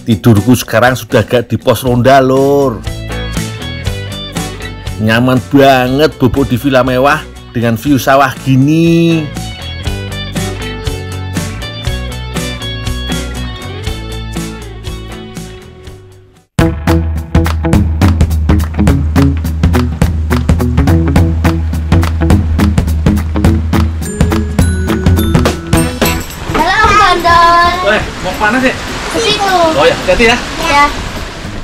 Tidurku sekarang sudah gak di pos ronda, Lur. Nyaman banget bobok di villa mewah dengan view sawah gini. Mau kemana sih? Ke situ. Oh ya, hati-hati ya. Ya.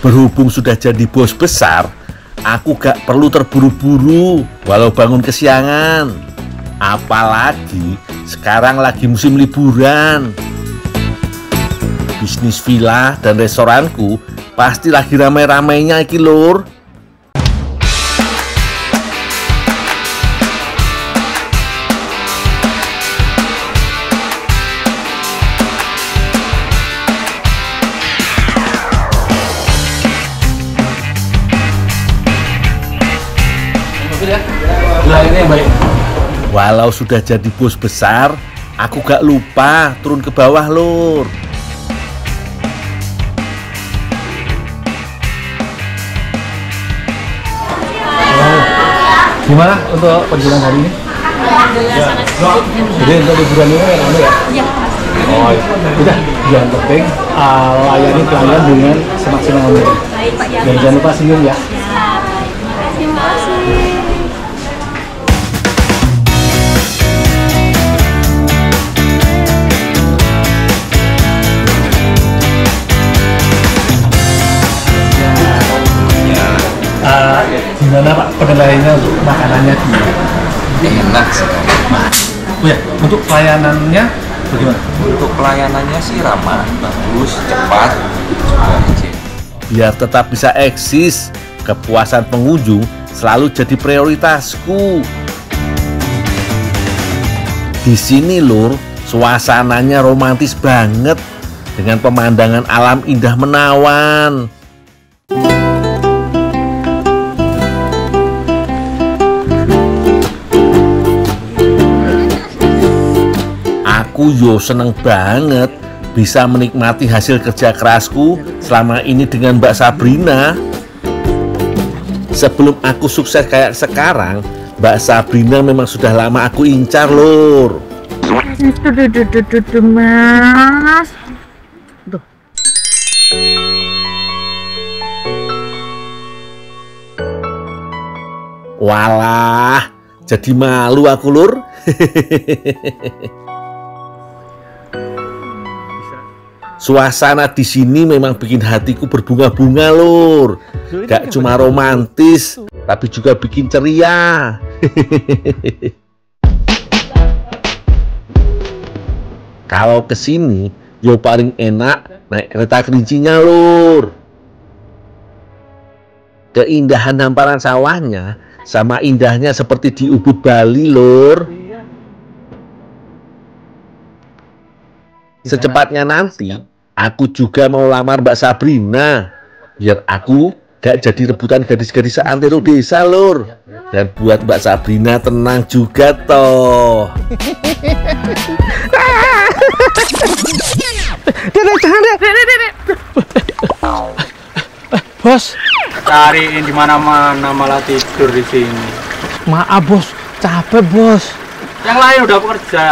Berhubung sudah jadi bos besar, aku gak perlu terburu-buru walau bangun kesiangan. Apalagi sekarang lagi musim liburan. Bisnis villa dan restoranku pasti lagi ramai-ramainya iki, Lur. Nah, ini yang baik. Walau sudah jadi bos besar, aku gak lupa turun ke bawah, Lur. Gimana untuk perjalanan hari ini? Ya. Jadi untuk liburan ini kamu ya? Iya. Oh, udah. Yang penting layani pelanggan dengan semaksimal mungkin. Dan jangan lupa senyum ya. Terima kasih. Gimana Pak penilaiannya untuk makanannya gimana? Enak sekali. Oh ya, untuk pelayanannya bagaimana? Untuk pelayanannya sih ramah, bagus, cepat, juga izin. Biar tetap bisa eksis, kepuasan pengunjung selalu jadi prioritasku. Di sini, Lur, suasananya romantis banget dengan pemandangan alam indah menawan. Aku yo seneng banget bisa menikmati hasil kerja kerasku selama ini dengan Mbak Sabrina. Sebelum aku sukses kayak sekarang, Mbak Sabrina memang sudah lama aku incar, Lur. Mas. Tuh. Walah, jadi malu aku, Lur. Suasana di sini memang bikin hatiku berbunga-bunga, Lur. Gak cuma romantis, tapi juga bikin ceria. Kalau kesini, yo paling enak naik kereta kerincinya, Lur. Keindahan hamparan sawahnya sama indahnya seperti di Ubud, Bali, Lur. Secepatnya nanti, aku juga mau lamar Mbak Sabrina. Biar aku gak jadi rebutan gadis-gadis seantero desa, Lur. Dan buat Mbak Sabrina tenang juga, toh. Bos, Cariin di mana-mana malah tidur di sini. maaf bos, capek bos. Yang lain udah bekerja.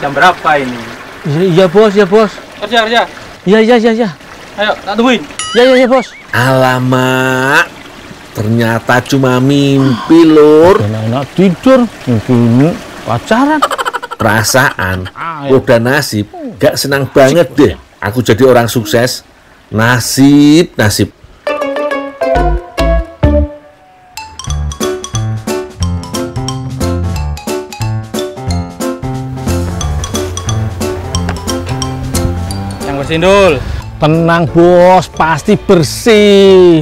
Jam berapa ini? Iya bos, ya bos. Kerja. Iya. Ayo, tak tungguin. Ya bos. Alamak, ternyata cuma mimpi, Lur. Enak tidur, mungkin pacaran. Perasaan, udah nasib, gak senang banget deh aku jadi orang sukses. Nasib. Yang bersindul. Tenang bos, pasti bersih.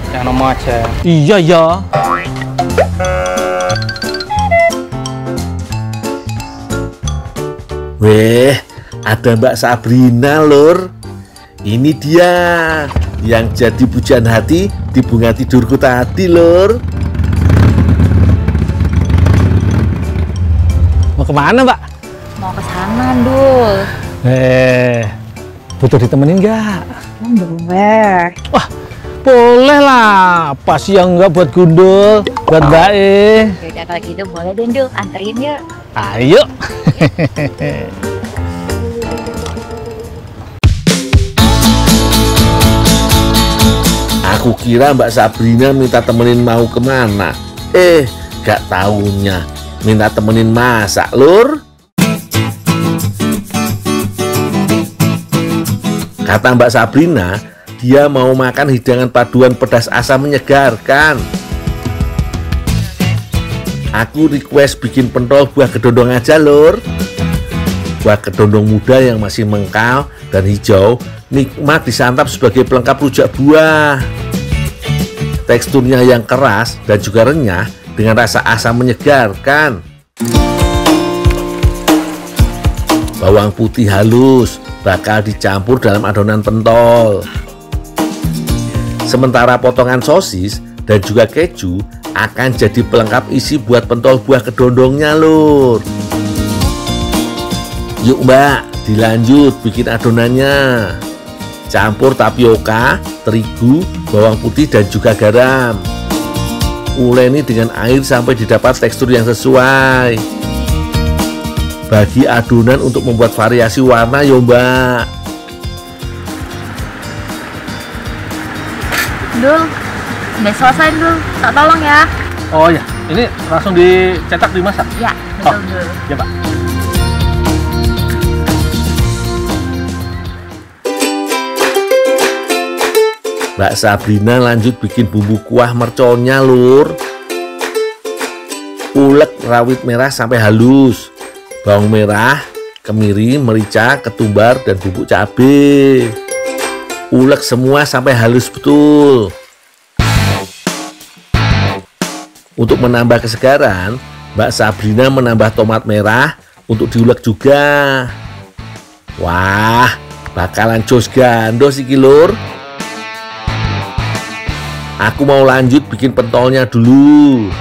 Yang nomor aja. Iya ya. Weh, ada Mbak Sabrina, Lur. Ini dia yang jadi pujian hati di bunga tidurku tadi, Lur. Mau kemana Mbak? Mau ke sana, Dul. Butuh ditemenin nggak? Boleh. Wah, boleh lah. Apa sih yang nggak buat Gundul, buat Mbak E? Yaudah kalau gitu boleh deh, Dul. Anterin yuk. Ayo. Aku kira Mbak Sabrina minta temenin mau kemana. Gak taunya minta temenin masak, Lur. Kata Mbak Sabrina, dia mau makan hidangan paduan pedas asam menyegarkan. Aku request bikin pentol buah kedondong aja, Lur. Buah kedondong muda yang masih mengkal dan hijau, nikmat disantap sebagai pelengkap rujak buah. Teksturnya yang keras dan juga renyah dengan rasa asam menyegarkan. Bawang putih halus bakal dicampur dalam adonan pentol. Sementara potongan sosis dan juga keju akan jadi pelengkap isi buat pentol buah kedondongnya, Lur. Yuk Mbak, dilanjut bikin adonannya. Campur tapioka, terigu, bawang putih dan juga garam. Uleni dengan air sampai didapat tekstur yang sesuai. Bagi adonan untuk membuat variasi warna yo Mbak. Dul, udah selesai Dul. Tak tolong ya. Oh ya, ini langsung dicetak dimasak? Ya, betul Dul. Ya Pak. Mbak Sabrina lanjut bikin bumbu kuah merconnya, Lur. Ulek rawit merah sampai halus. Bawang merah, kemiri, merica, ketumbar, dan bubuk cabai. Ulek semua sampai halus betul. Untuk menambah kesegaran, Mbak Sabrina menambah tomat merah untuk diulek juga. Wah, bakalan jos gandos iki, Lur. Aku mau lanjut bikin pentolnya dulu.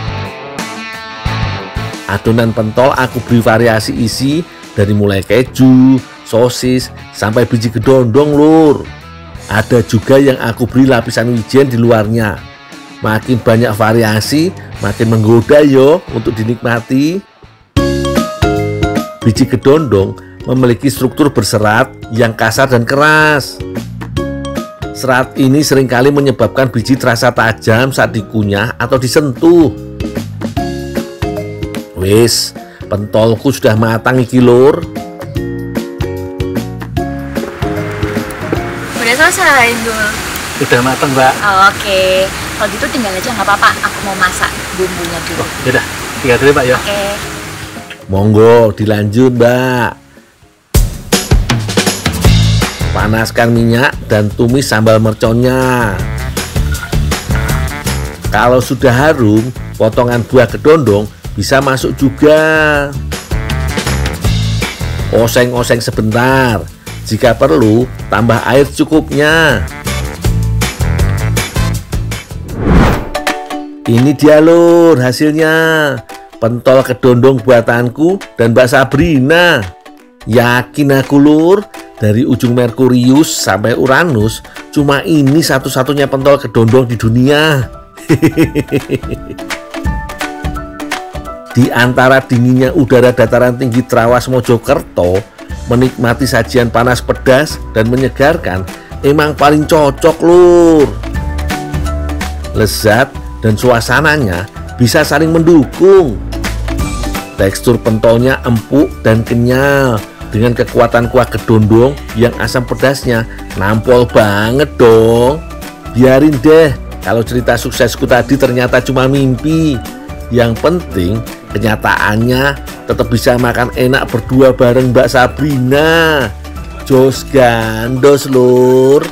Adonan pentol aku beri variasi isi dari mulai keju, sosis, sampai biji kedondong, Lur. Ada juga yang aku beri lapisan wijen di luarnya. Makin banyak variasi, makin menggoda yo untuk dinikmati. Biji kedondong memiliki struktur berserat yang kasar dan keras. Serat ini seringkali menyebabkan biji terasa tajam saat dikunyah atau disentuh. Wis, pentolku sudah matang iki, Lur. Udah selesai Dul. Udah matang, Mbak. Oh, oke. Kalau gitu tinggal aja nggak apa-apa. Aku mau masak bumbunya dulu. Yaudah, tinggal dulu Pak ya. Oke. Monggo dilanjut, Mbak. Panaskan minyak dan tumis sambal merconnya. Kalau sudah harum, potongan buah kedondong bisa masuk juga. Oseng-oseng sebentar. Jika perlu, tambah air cukupnya. Ini dia, Lur, hasilnya. Pentol kedondong buatanku dan Mbak Sabrina. Yakin aku, Lur, dari ujung Merkurius sampai Uranus, cuma ini satu-satunya pentol kedondong di dunia. Di antara dinginnya udara dataran tinggi Trawas Mojokerto, menikmati sajian panas pedas dan menyegarkan emang paling cocok, Lur. Lezat dan suasananya bisa saling mendukung. Tekstur pentolnya empuk dan kenyal dengan kekuatan kuah kedondong yang asam pedasnya nampol banget dong. Biarin deh kalau cerita suksesku tadi ternyata cuma mimpi. Yang penting kenyataannya tetap bisa makan enak berdua bareng Mbak Sabrina. Jos gandos, Lur.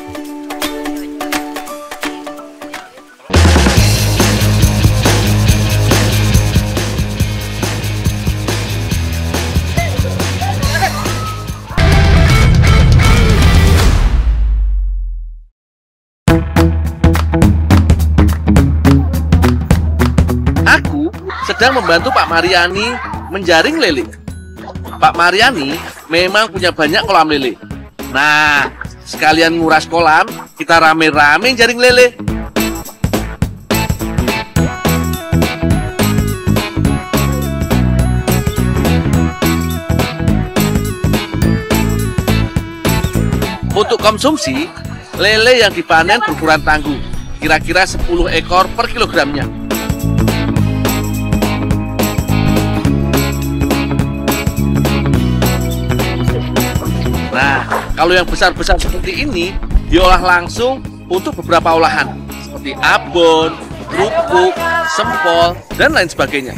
Sedang membantu Pak Mariani menjaring lele. Pak Mariani memang punya banyak kolam lele. Nah, sekalian nguras kolam, kita rame-rame jaring lele. Untuk konsumsi, lele yang dipanen berukuran tangguh, kira-kira 10 ekor per kilogramnya. Nah, kalau yang besar-besar seperti ini, diolah langsung untuk beberapa olahan, seperti abon, kerupuk, sempol, dan lain sebagainya.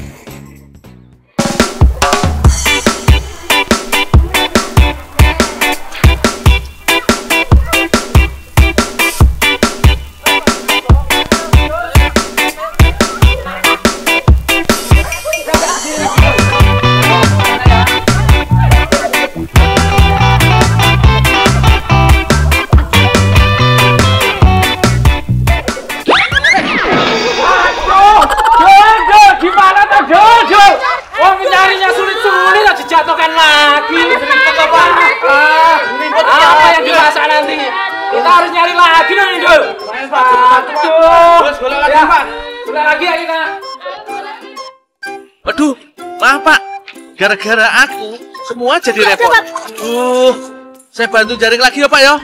Kita harus nyari lagi dong itu. Lagi ya kita. Waduh, maaf Pak, gara-gara aku semua jadi repot. Saya bantu jaring lagi ya Pak ya.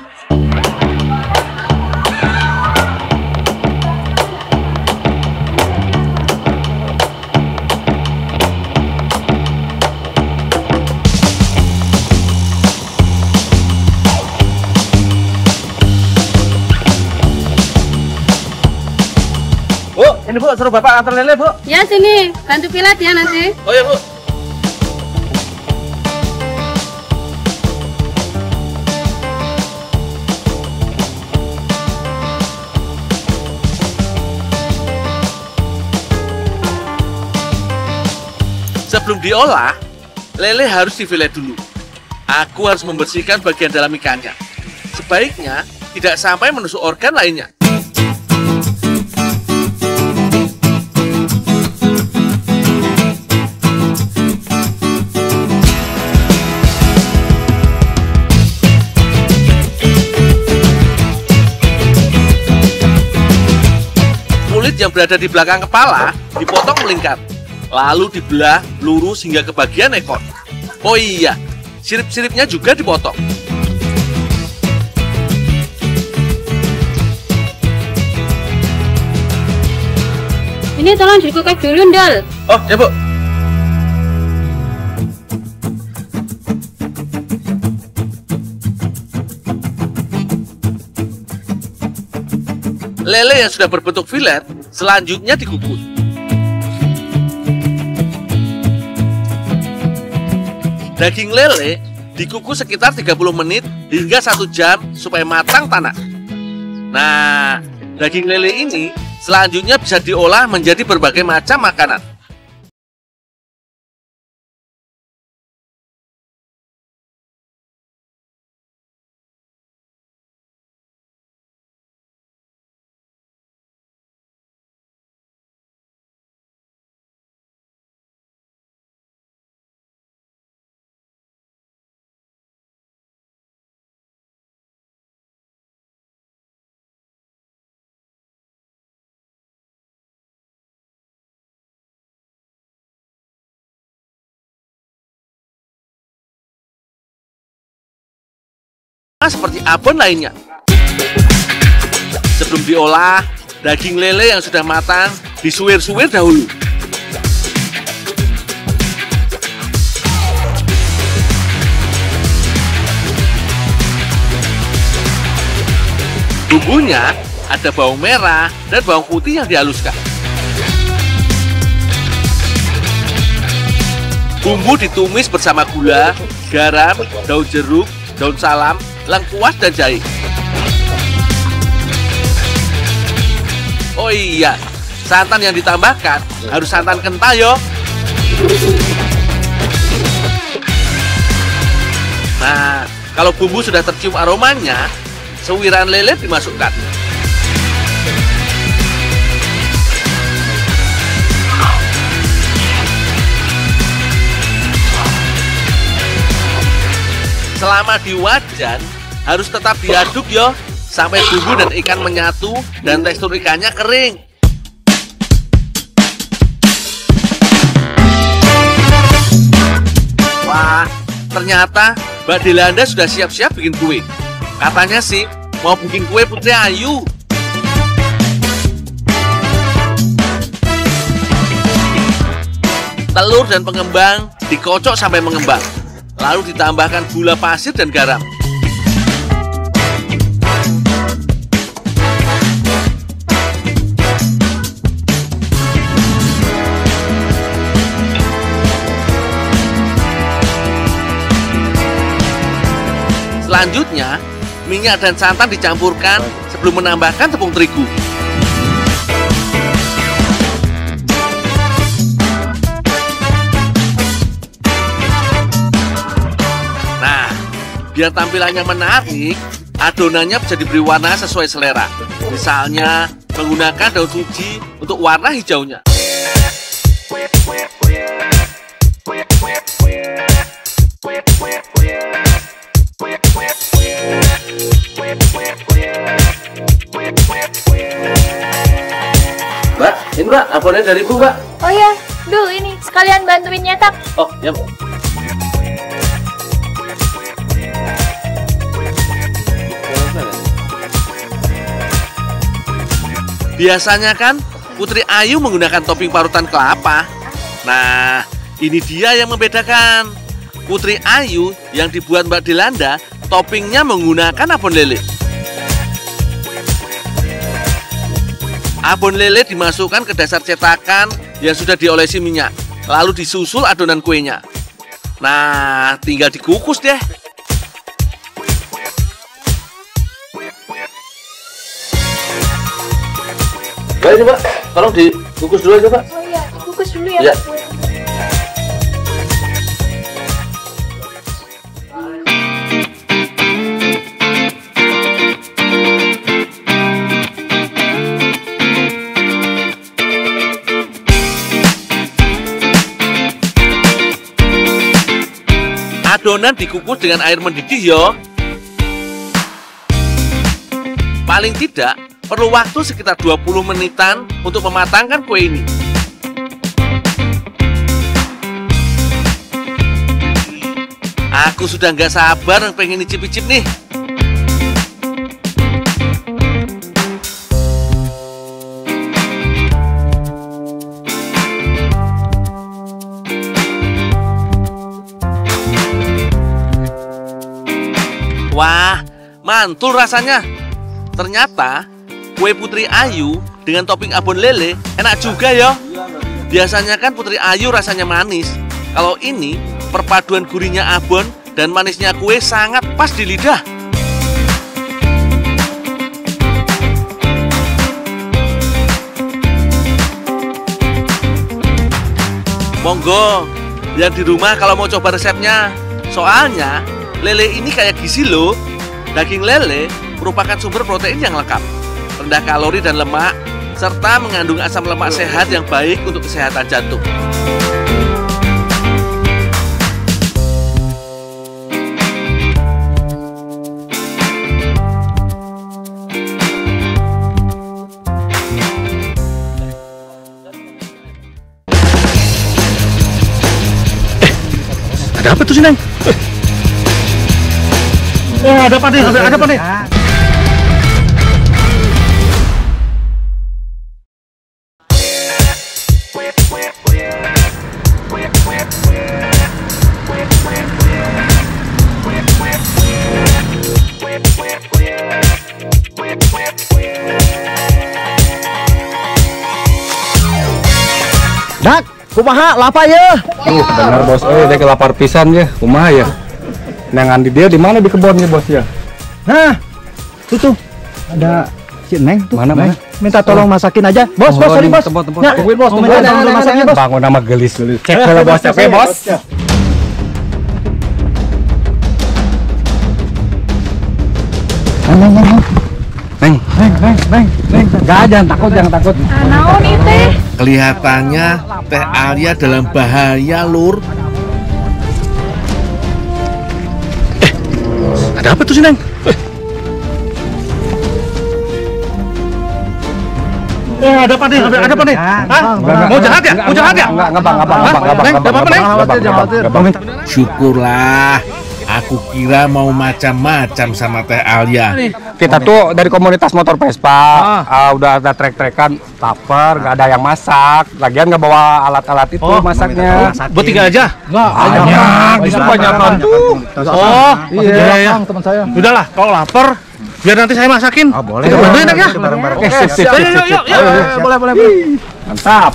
Ini Bu, suruh Bapak antar lele Bu. Ya sini, bantu pilat ya nanti. Oh ya Bu. Sebelum diolah, lele harus difilet dulu. Aku harus membersihkan bagian dalam ikannya. Sebaiknya tidak sampai menusuk organ lainnya. Yang berada di belakang kepala dipotong melingkar, lalu dibelah lurus hingga ke bagian ekor. Oh iya, sirip-siripnya juga dipotong. Ini tolong dikukus dulu, Ndol. Oh ya Bu. Lele yang sudah berbentuk filet selanjutnya dikukus. Daging lele dikukus sekitar 30 menit hingga 1 jam supaya matang tanah. Nah, daging lele ini selanjutnya bisa diolah menjadi berbagai macam makanan. Seperti abon lainnya. Sebelum diolah, daging lele yang sudah matang disuir-suir dahulu. Bumbunya ada bawang merah dan bawang putih yang dihaluskan. Bumbu ditumis bersama gula, garam, daun jeruk, daun salam, lengkuas dan jahe. Oh iya, santan yang ditambahkan harus santan kental yo. Nah, kalau bumbu sudah tercium aromanya, sewiran lele dimasukkan. Selama di wajan, harus tetap diaduk yo sampai bumbu dan ikan menyatu dan tekstur ikannya kering. Wah, ternyata Mbak Delanda sudah siap-siap bikin kue. Katanya sih mau bikin kue Putri Ayu. Telur dan pengembang dikocok sampai mengembang, lalu ditambahkan gula pasir dan garam. Selanjutnya, minyak dan santan dicampurkan sebelum menambahkan tepung terigu. Nah, biar tampilannya menarik, adonannya bisa diberi warna sesuai selera. Misalnya, menggunakan daun suji untuk warna hijaunya. Mbak, ini Mbak, abonnya dari Ibu, Mbak. Oh ya, Dul ini sekalian bantuin nyetak. Oh, ya Mbak. Biasanya kan Putri Ayu menggunakan topping parutan kelapa. Nah, ini dia yang membedakan. Putri Ayu yang dibuat Mbak Delanda, toppingnya menggunakan abon lele. Abon lele dimasukkan ke dasar cetakan yang sudah diolesi minyak, lalu disusul adonan kuenya. Nah, tinggal dikukus deh. Mbak, ini Mbak, tolong dikukus dulu aja Mbak. Oh iya, kukus dulu ya. Ya. Adonan dikukus dengan air mendidih yo. Paling tidak perlu waktu sekitar 20 menitan untuk mematangkan kue ini. Aku sudah nggak sabar pengen icip-icip nih. Wah, mantul rasanya. Ternyata kue Putri Ayu dengan topping abon lele enak juga ya. Biasanya kan Putri Ayu rasanya manis. Kalau ini perpaduan gurihnya abon dan manisnya kue sangat pas di lidah. Monggo, yang di rumah kalau mau coba resepnya. Soalnya lele ini kayak gizi loh. Daging lele merupakan sumber protein yang lengkap, rendah kalori dan lemak, serta mengandung asam lemak sehat yang baik untuk kesehatan jantung. Ada apa tuh sih, Neng? Oh, ada apa nih? Ada apa nih? Dak, kumaha lapar ya? Bener bos, dia lapar pisan ya, kumaha ya. Nengan di dia di mana di kebunnya bos ya? Nah, tuh ada si Neng tuh. Mana? Minta tolong masakin aja. Bos, sorry bos. Ya, tungguin bos, tungguin tolong masakin bos. Bangun nama gelis. Cek kalau bos, oke bos. Neng. Jangan takut, jangan takut. Naon ieu teh? Kelihatannya Teh Alia dalam bahaya, Lur. Ada apa tuh sih, Neng? Ada apa nih? Ada apa nih? Mau jahat ya? Mau jahat ya? Enggak, Bang. Syukurlah, aku kira mau macam-macam sama Teh Alia. Kita tuh dari komunitas motor Vespa, udah ada trek-trekan, lapar, nggak ada yang masak. Lagian nggak bawa alat-alat itu masaknya. Buat 3 aja? Enggak, justru banyakan tuh. Oh, Iya, teman saya. udahlah, kalau lapar biar nanti saya masakin. Boleh. Kita bantuin ya. Sip. Yuk. Boleh. Mantap.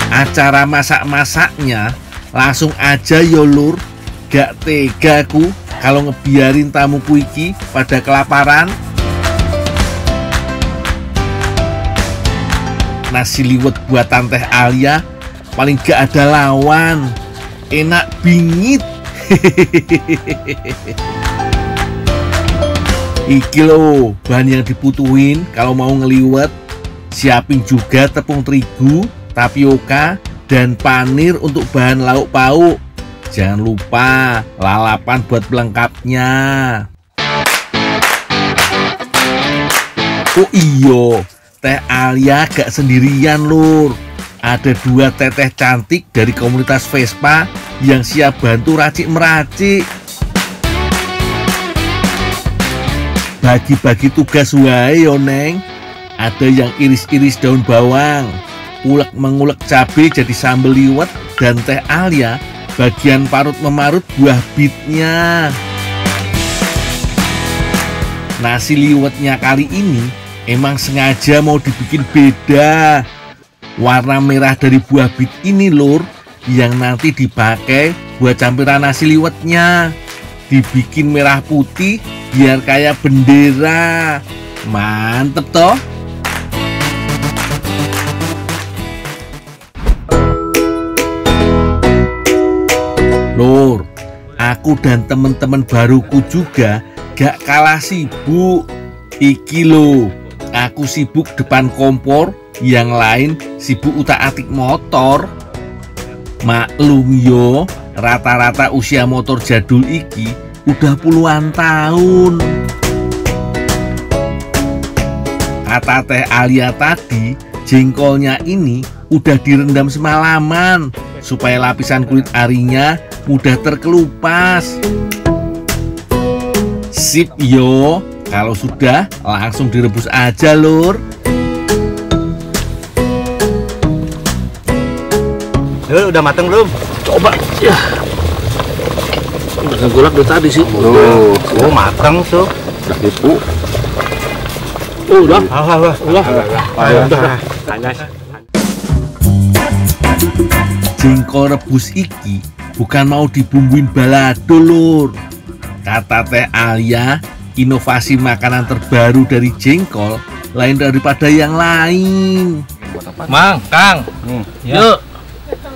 Acara masak-masaknya langsung aja yo Lur. Gak tega ku kalau ngebiarin tamuku iki pada kelaparan. Nasi liwet buatan Teh Alia paling gak ada lawan. Enak bingit. Iki lo bahan yang dibutuhin kalau mau ngeliwet. Siapin juga tepung terigu, tapioka, dan panir untuk bahan lauk pauk. Jangan lupa lalapan buat pelengkapnya. Oh iyo, Teh Alia gak sendirian Lur. Ada 2 teteh cantik dari komunitas Vespa yang siap bantu racik-meracik. Bagi-bagi tugas wae yo Neng. Ada yang iris-iris daun bawang, ulek-mengulek cabai jadi sambal liwet, dan Teh Alia bagian parut-memarut buah bitnya. Nasi liwetnya kali ini emang sengaja mau dibikin beda. Warna merah dari buah bit ini Lur, yang nanti dipakai buat campuran nasi liwetnya. Dibikin merah putih biar kayak bendera. Mantep toh. Lur, aku dan temen-temen baruku juga gak kalah sibuk. Iki lo, aku sibuk depan kompor, yang lain sibuk utak-atik motor. Maklum yo, rata-rata usia motor jadul iki udah puluhan tahun. Kata Teh Alia tadi, jengkolnya ini udah direndam semalaman supaya lapisan kulit arinya mudah terkelupas. Sip yo, kalau sudah langsung direbus aja Lur. Lur, udah mateng belum? Coba ya. Udah ngegolak dari tadi sih. Oh, mateng tuh. Udah gitu. Udah. Jengkol rebus iki bukan mau dibumbuin balado Lur. Kata Teh Alia, inovasi makanan terbaru dari jengkol lain daripada yang lain. Mang, Kang. Yuk.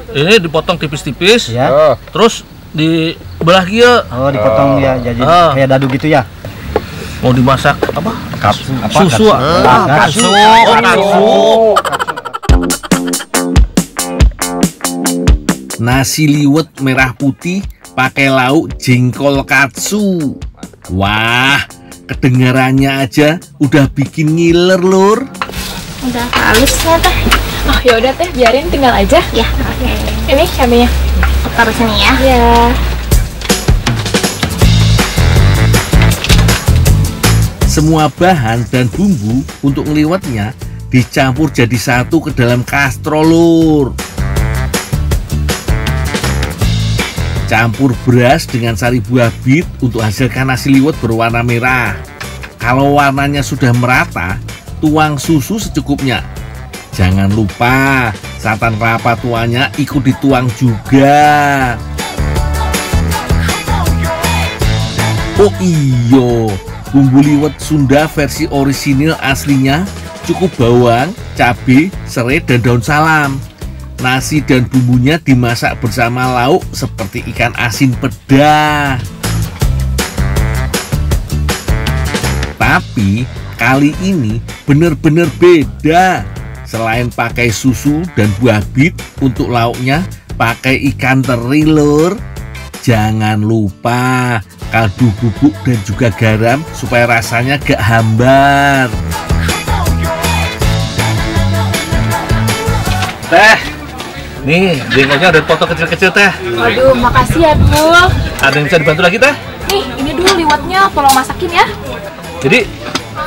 Ini dipotong tipis-tipis. Ya. Terus dibelah kia. Oh, dipotong ya jadi kayak dadu gitu ya. Mau dimasak apa? Susu. Katsu. Nasi liwet merah putih pakai lauk jengkol katsu. Wah, kedengarannya aja udah bikin ngiler Lur. Udah halus ya Teh. Oh ya udah Teh, biarin tinggal aja. Ya, oke. Ini cabenya. Taruh sini ya. Ya. Semua bahan dan bumbu untuk ngeliwetnya dicampur jadi satu ke dalam kastrol Lur. Campur beras dengan sari buah bit untuk hasilkan nasi liwet berwarna merah. Kalau warnanya sudah merata, tuang susu secukupnya. Jangan lupa santan kelapa tuanya ikut dituang juga. Oh iyo, bumbu liwet Sunda versi orisinil aslinya cukup bawang, cabai, serai, dan daun salam. Nasi dan bumbunya dimasak bersama lauk seperti ikan asin peda. Tapi kali ini bener-bener beda. Selain pakai susu dan buah bit, untuk lauknya pakai ikan teri Lur. Jangan lupa kaldu bubuk dan juga garam supaya rasanya gak hambar. Teh, nih jengkolnya udah potong kecil-kecil teh. Waduh, makasih ya Dul. Ada yang bisa dibantu lagi teh? Nih, ini dulu liwetnya, tolong masakin ya. Jadi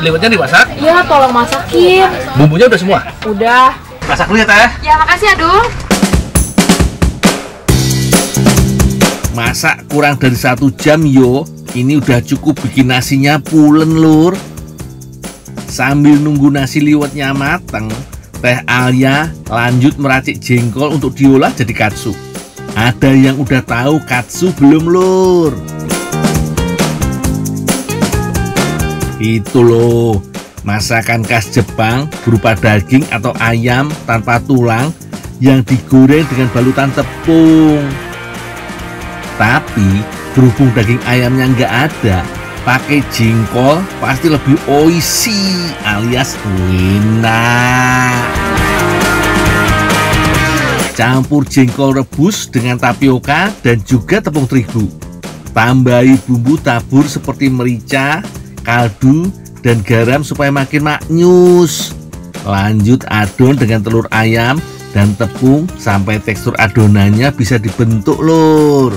liwetnya dimasak? Iya, tolong masakin. Bumbunya udah semua? Udah. Masak dulu ya teh. Ya, makasih ya Dul. Masak kurang dari 1 jam yo. Ini udah cukup bikin nasinya pulen lur. Sambil nunggu nasi liwetnya mateng, Teh Alia lanjut meracik jengkol untuk diolah jadi katsu. Ada yang udah tahu katsu belum lur? Itu loh, masakan khas Jepang berupa daging atau ayam tanpa tulang yang digoreng dengan balutan tepung. Tapi berhubung daging ayamnya nggak ada, pakai jengkol pasti lebih oishi alias enak. Campur jengkol rebus dengan tapioka dan juga tepung terigu. Tambahi bumbu tabur seperti merica, kaldu, dan garam supaya makin maknyus. Lanjut adon dengan telur ayam dan tepung sampai tekstur adonannya bisa dibentuk lur.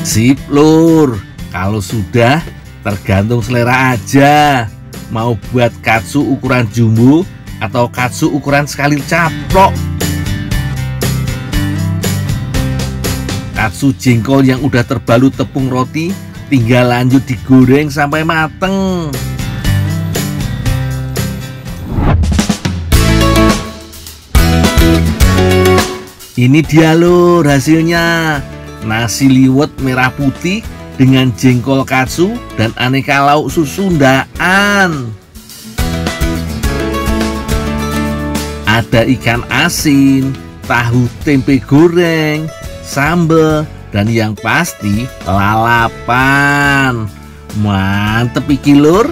Sip lur, kalau sudah tergantung selera aja. Mau buat katsu ukuran jumbo atau katsu ukuran sekali caplok. Katsu jengkol yang udah terbalut tepung roti tinggal lanjut digoreng sampai mateng. Ini dia lur hasilnya. Nasi liwet merah putih dengan jengkol katsu dan aneka lauk susundaan. Ada ikan asin, tahu tempe goreng, sambal, dan yang pasti lalapan. Mantep iki lur.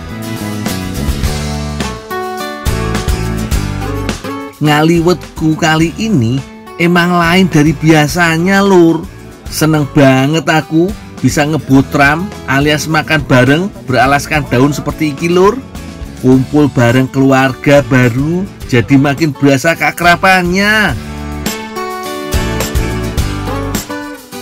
Ngaliwetku kali ini emang lain dari biasanya lur. Seneng banget aku bisa ngebutram alias makan bareng beralaskan daun seperti iki lur. Kumpul bareng keluarga baru jadi makin berasa keakrabannya.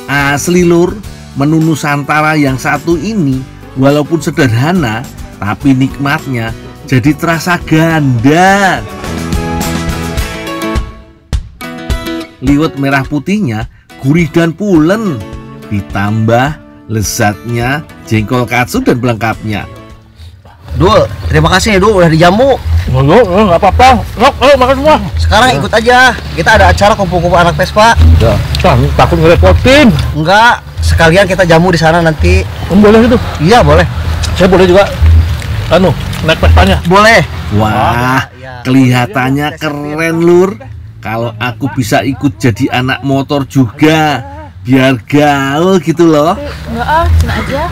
Asli lur, menu Nusantara yang satu ini walaupun sederhana tapi nikmatnya jadi terasa ganda. Liwet merah putihnya gurih dan pulen, ditambah lezatnya jengkol katsu dan pelengkapnya. Dul, terima kasih ya Dul, udah dijamu. Nggak apa-apa. Makan semua. Sekarang ikut aja, kita ada acara kumpul-kumpul anak Vespa. Udah, takut ngerepotin. Enggak, sekalian kita jamu di sana nanti. Boleh gitu? Iya boleh. Saya boleh juga. Naik Vespanya. Boleh. Wah, kelihatannya keren lur. Kalau aku bisa ikut jadi anak motor juga, biar gaul gitu loh. Enggak cina aja.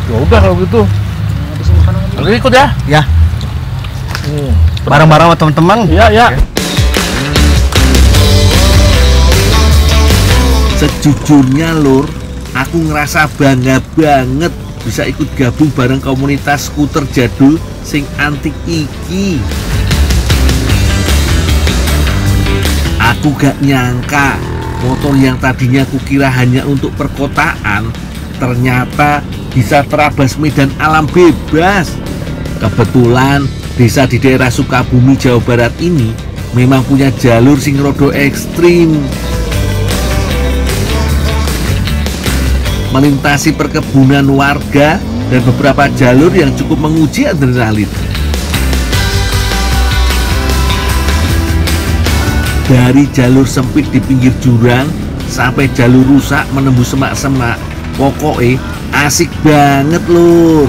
Ya udah kalau gitu. Aku ikut ya. Ya. Bareng-bareng sama teman-teman. Iya. Sejujurnya lur, aku ngerasa bangga banget bisa ikut gabung bareng komunitas skuter jadul sing antik iki. Aku gak nyangka motor yang tadinya kukira hanya untuk perkotaan ternyata bisa terabas medan alam bebas. Kebetulan desa di daerah Sukabumi, Jawa Barat ini memang punya jalur sing rodo ekstrim. Melintasi perkebunan warga dan beberapa jalur yang cukup menguji adrenalin. Dari jalur sempit di pinggir jurang sampai jalur rusak menembus semak-semak, pokoknya asik banget lur.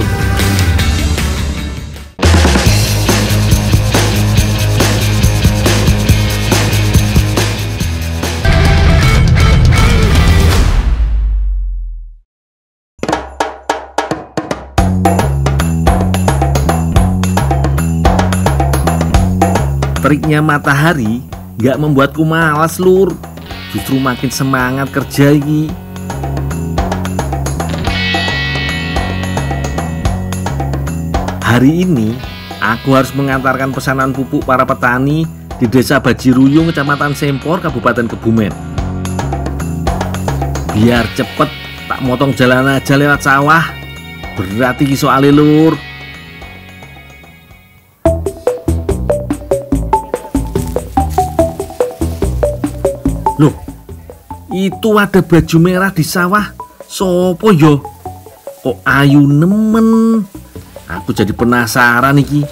Teriknya matahari gak membuatku malas lur. justru makin semangat kerja ini. Hari ini aku harus mengantarkan pesanan pupuk para petani di Desa Bajiruyung, Kecamatan Sempor, Kabupaten Kebumen. Biar cepet, tak motong jalan aja lewat sawah. Berat iki soalnya lur. Loh, itu ada baju merah di sawah. Sopo yo? Kok ayu nemen? Aku jadi penasaran iki.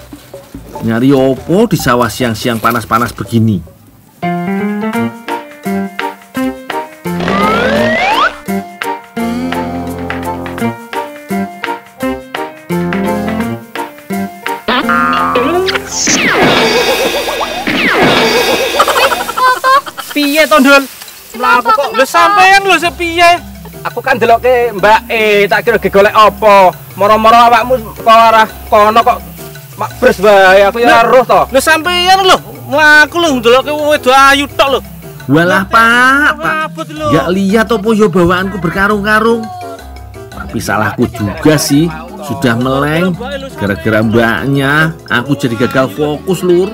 Nyari opo di sawah siang-siang panas-panas begini? Piye to, Ndul? Mlaku kok lho sampean lho sepiye? Aku kan deloke Mbak tak kira golek apa. Moro-moro awakmu kok arah kono kok mak bres bae aku ya roh to. Lho sampean lho, mlaku lho ndeloke wedok ayu tok lho. Walah Pak, gak lihat opo yo bawaanku berkarung-karung. Tapi salahku juga sih, sudah meleng. Gara-gara mbaknya, aku jadi gagal fokus lur.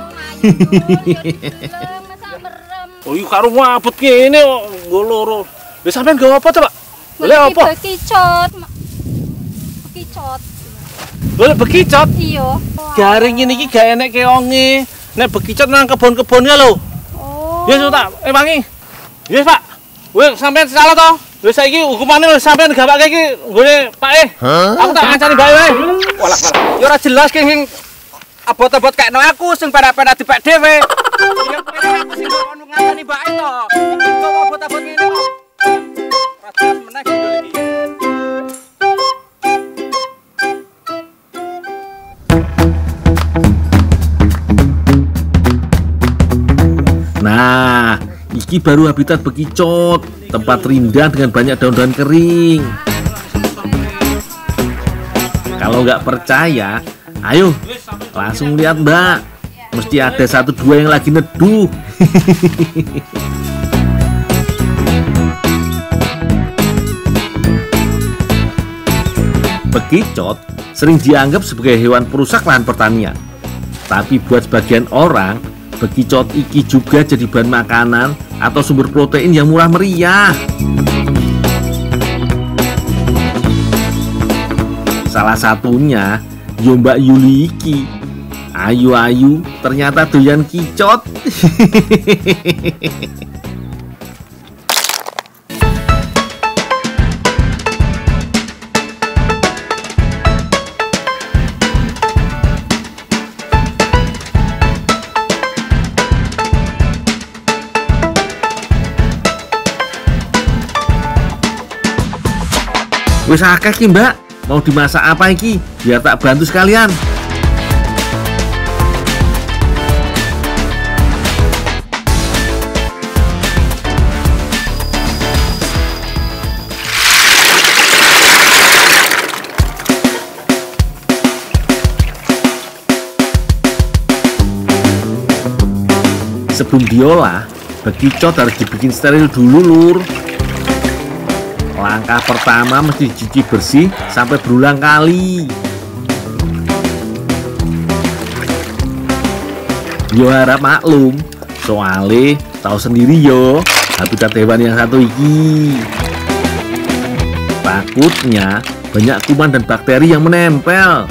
Oh iya karo ngabut kene kok loro. Lha sampean gawe apa to, Pak? Lha apa? Bekicot. Bekicot. Lha bekicot? Iya. Garing ngene iki gak enek keonge. Nek bekicot nang kebon-kebon ya lho. Oh. Ya tak wangi. Yes, Pak. Wis sampean salah to. Wis saiki hukumane sampean gawake iki nggone Pak Aku tak ngancani bae wae. Walah. Ya ora jelas ki sing abot-abot kekno aku sing pada dipek dhewe. Ya aku sing ono ngancani bae to. Kok abot-abot ngene kok. Ora jelas meneh iki. Nah, iki baru habitat bekicot, tempat rindang dengan banyak daun-daun kering. Kalau nggak percaya, ayo langsung lihat Mbak. Mesti ada 1-2 yang lagi neduh. Bekicot sering dianggap sebagai hewan perusak lahan pertanian. Tapi buat sebagian orang, bekicot iki juga jadi bahan makanan atau sumber protein yang murah meriah. Salah satunya yo Mbak Yuli iki. Ayu-ayu ternyata doyan kicot. Wis akeh ki Mbak, mau dimasak apa iki? Biar tak bantu sekalian. Sebelum diolah, bekicot harus dibikin steril dulu lur. Langkah pertama mesti dicuci bersih sampai berulang kali. Yo harap maklum, soalnya tahu sendiri yo habitat hewan yang satu iki. Takutnya banyak kuman dan bakteri yang menempel.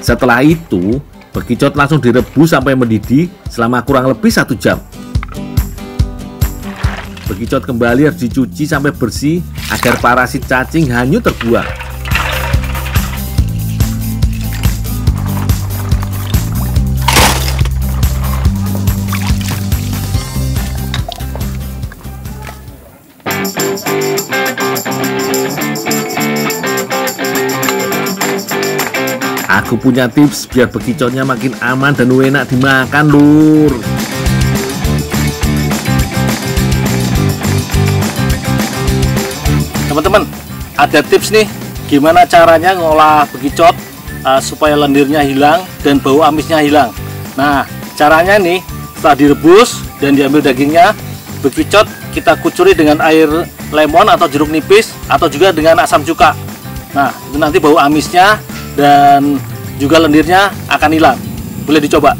Setelah itu, bekicot langsung direbus sampai mendidih selama kurang lebih 1 jam. Bekicot kembali harus dicuci sampai bersih agar parasit cacing hanyut terbuang. Aku punya tips biar bekicotnya makin aman dan enak dimakan lur. teman-teman, ada tips nih gimana caranya ngolah bekicot supaya lendirnya hilang dan bau amisnya hilang. Nah, caranya nih, setelah direbus dan diambil dagingnya, bekicot kita kucuri dengan air lemon atau jeruk nipis atau juga dengan asam cuka. Nah, itu nanti bau amisnya dan juga lendirnya akan hilang. Boleh dicoba.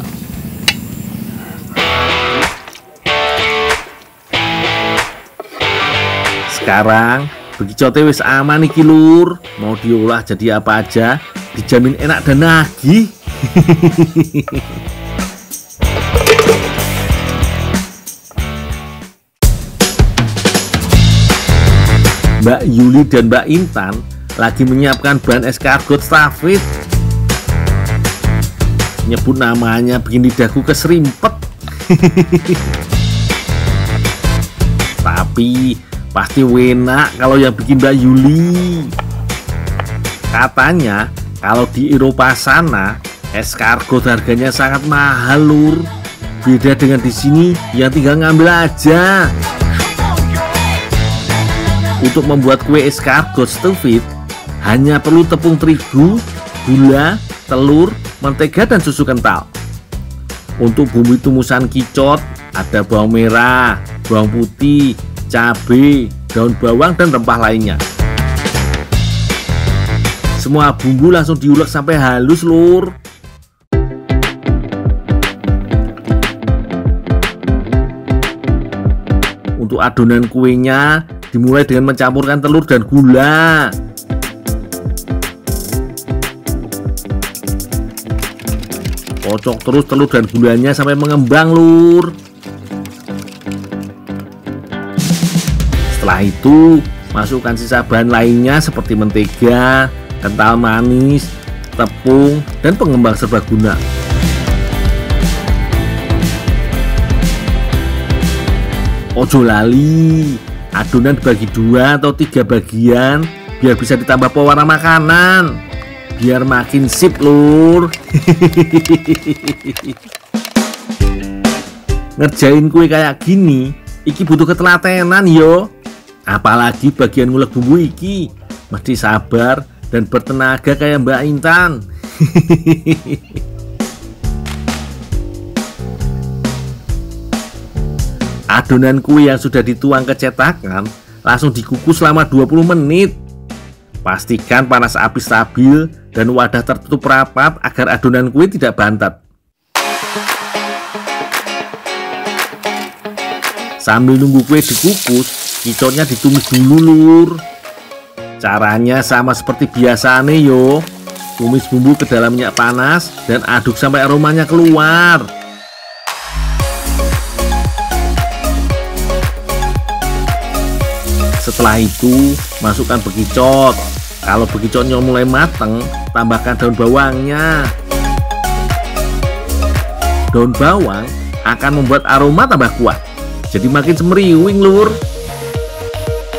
Sekarang bekicotnya wis aman iki lur, mau diolah jadi apa aja dijamin enak dan nagih. Mbak Yuli dan Mbak Intan lagi menyiapkan bahan escargot stafit. Nyebut namanya bikin lidahku keserimpet. Tapi pasti enak kalau yang bikin Mbak Yuli. Katanya kalau di Eropa sana escargot harganya sangat mahal lur. Beda dengan di sini yang tinggal ngambil aja. Untuk membuat kue escargot stufit hanya perlu tepung terigu, gula, telur, mentega dan susu kental. Untuk bumbu tumusan kicot ada bawang merah, bawang putih, cabai, daun bawang dan rempah lainnya. Semua bumbu langsung diulek sampai halus lur. Untuk adonan kuenya dimulai dengan mencampurkan telur dan gula. Kocok terus telur dan gulanya sampai mengembang lur. Setelah itu masukkan sisa bahan lainnya seperti mentega, kental manis, tepung, dan pengembang serbaguna. Ojo lali, adonan dibagi 2 atau 3 bagian biar bisa ditambah pewarna makanan, biar makin sip lur. Ngerjain kue kayak gini iki butuh ketelatenan yo, apalagi bagian ngulek bumbu iki mesti sabar dan bertenaga kayak Mbak Intan. Adonan kue yang sudah dituang ke cetakan langsung dikukus selama 20 menit. Pastikan panas api stabil dan wadah tertutup rapat agar adonan kue tidak bantat. Sambil nunggu kue dikukus, kicotnya ditumis dulu lur. Caranya sama seperti biasanya yo. Tumis bumbu ke dalam minyak panas dan aduk sampai aromanya keluar. Setelah itu masukkan bekicot. Kalau bekicotnya mulai mateng, tambahkan daun bawangnya. Daun bawang akan membuat aroma tambah kuat, jadi makin semeriwing lur.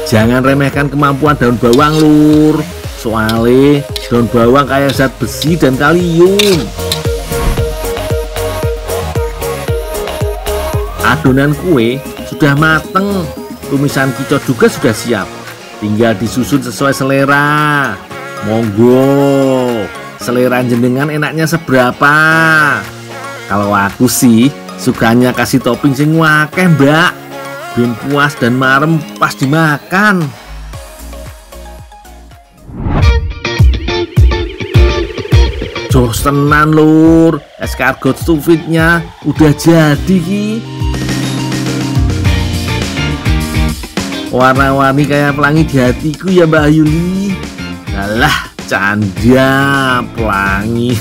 Jangan remehkan kemampuan daun bawang lur, soalnya daun bawang kaya zat besi dan kalium. Adonan kue sudah mateng, tumisan kicot juga sudah siap, tinggal disusun sesuai selera. Monggo, selera jenengan enaknya seberapa? Kalau aku sih sukanya kasih topping sing wakeh mbak, ben puas dan marem pas dimakan. Jos tenan lur, escargot stufitnya udah jadi ki. Warna-warni kayak pelangi di hatiku ya Mbak Yuli. Alah, canda pelangi.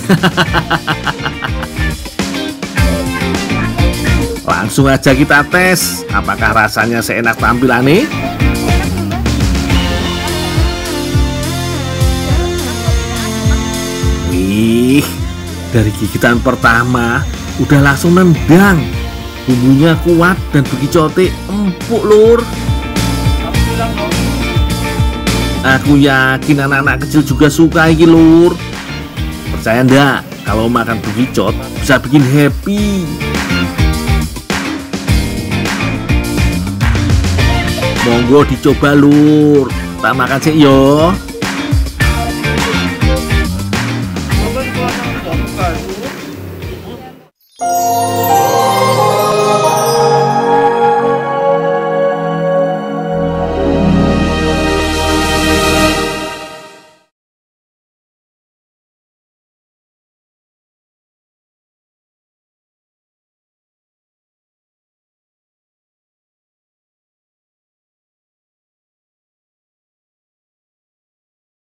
Langsung aja kita tes, apakah rasanya seenak tampilannya? Wih, dari gigitan pertama udah langsung nendang. Bumbunya kuat dan bekicotnya empuk lur. Aku yakin anak-anak kecil juga suka iki lur. Percaya ndak kalau makan bekicot bisa bikin happy. Monggo dicoba lur. Tak makan sih yo.